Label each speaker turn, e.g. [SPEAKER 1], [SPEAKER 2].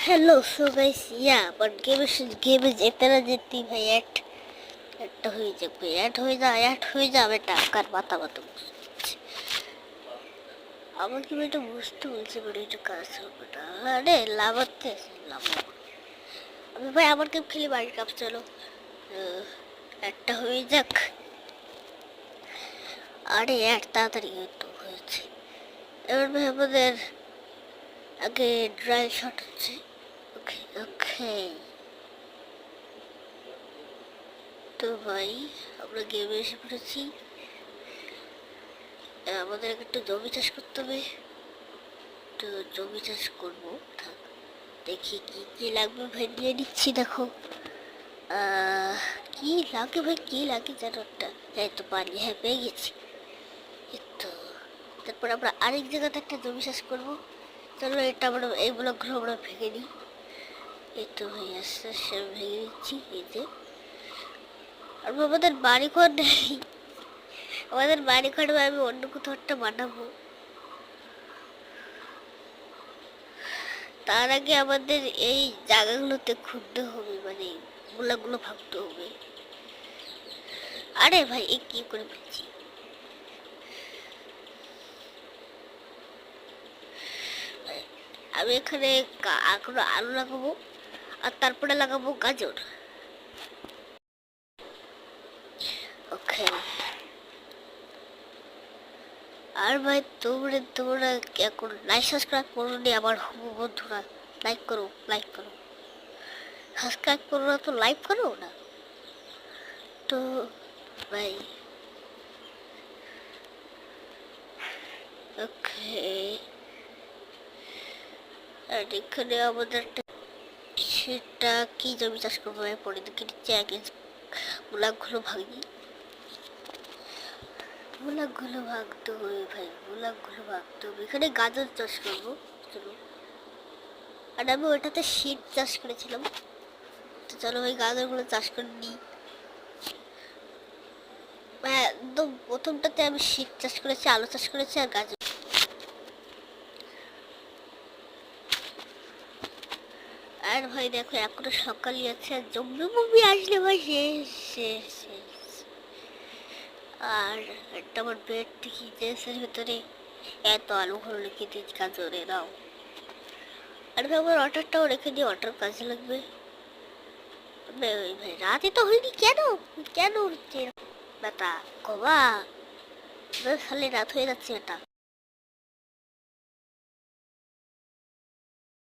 [SPEAKER 1] hello so guys या but game যেতে না যেতেই ভাই একটা হয়ে যাবে অ্যাড হয়ে যাবে টাকার মাথা মতো আমাকে এটা বুঝতে বলছে বলে এটা কাজ হবে না আরে লাভাতে লাভ আমি ভাই আমার গেম খেলি বাড়ির কাপ চলো একটা হয়ে যাক আরে এক তাড়াতাড়ি তো হয়েছে এবার ভাই আমাদের আগে ড্রাই শট হচ্ছে ওকে ওকে তো ভাই আমরা গেমে এসে পড়েছি আমাদের একটু জমি চাষ করতে হবে তো জমি চাষ করবো দেখি কি কি লাগবে ভাই নিয়ে নিচ্ছি দেখো কি লাগে ভাই কি লাগে জানো একটা এই তো পানি হ্যাঁ পেয়ে গেছি তো তারপর আমরা আরেক জায়গাতে একটা জমি চাষ করবো চলো এটা আমরা এই ব্লকগুলো আমরা ভেঙে নিই এই তো ভাই আস্তে আস্তে ভেঙে নিচ্ছি এই যে আর আমাদের বাড়ি ঘর নেই আমাদের বাড়ি ঘর আমি অন্য কোথাও একটা বানাবো তার আগে আমাদের এই জায়গাগুলোতে খুঁজতে হবে মানে গোলাগুলো ভাবতে হবে আরে ভাই এই কি করে ফেলছি আমি এখানে আলু লাগাবো আর তারপরে লাগাবো গাজর ওকে আর ভাই তোমরা এখন লাইক সাবস্ক্রাইব করো নি আমার বন্ধুরা লাইক করো সাবস্ক্রাইব করো না তো লাইক করো না তো ভাই ওকে আর এখানে আমাদের সেটা কি জমি চাষ করবো ভাই পরে দেখে নিচ্ছে আগে ব্লকগুলো ভাগতে হবে ভাই ব্লকগুলো ভাগতে হবে এখানে গাজর চাষ করবো চলো আর আমি ওইটাতে শীত চাষ করেছিলাম তো চলো ভাই গাজরগুলো চাষ করে নিই একদম প্রথমটাতে আমি শীত চাষ করেছি আলু চাষ করেছি আর গাজর আর ভাই দেখো এখনো সকালই আছে আর জম্বি আসলে ভাই শেষ আর একটা আমার বেড দেখি ড্রেসের ভেতরে এত আলু ঘর রেখে দিয়েছি গাজরে নাও আর ভাই আমার অর্ডারটাও রেখে দিই অর্ডার কাজে লাগবে ভাই রাতে তো হয়নি কেন হচ্ছে বেটা কবা খালি রাত হয়ে যাচ্ছে এটা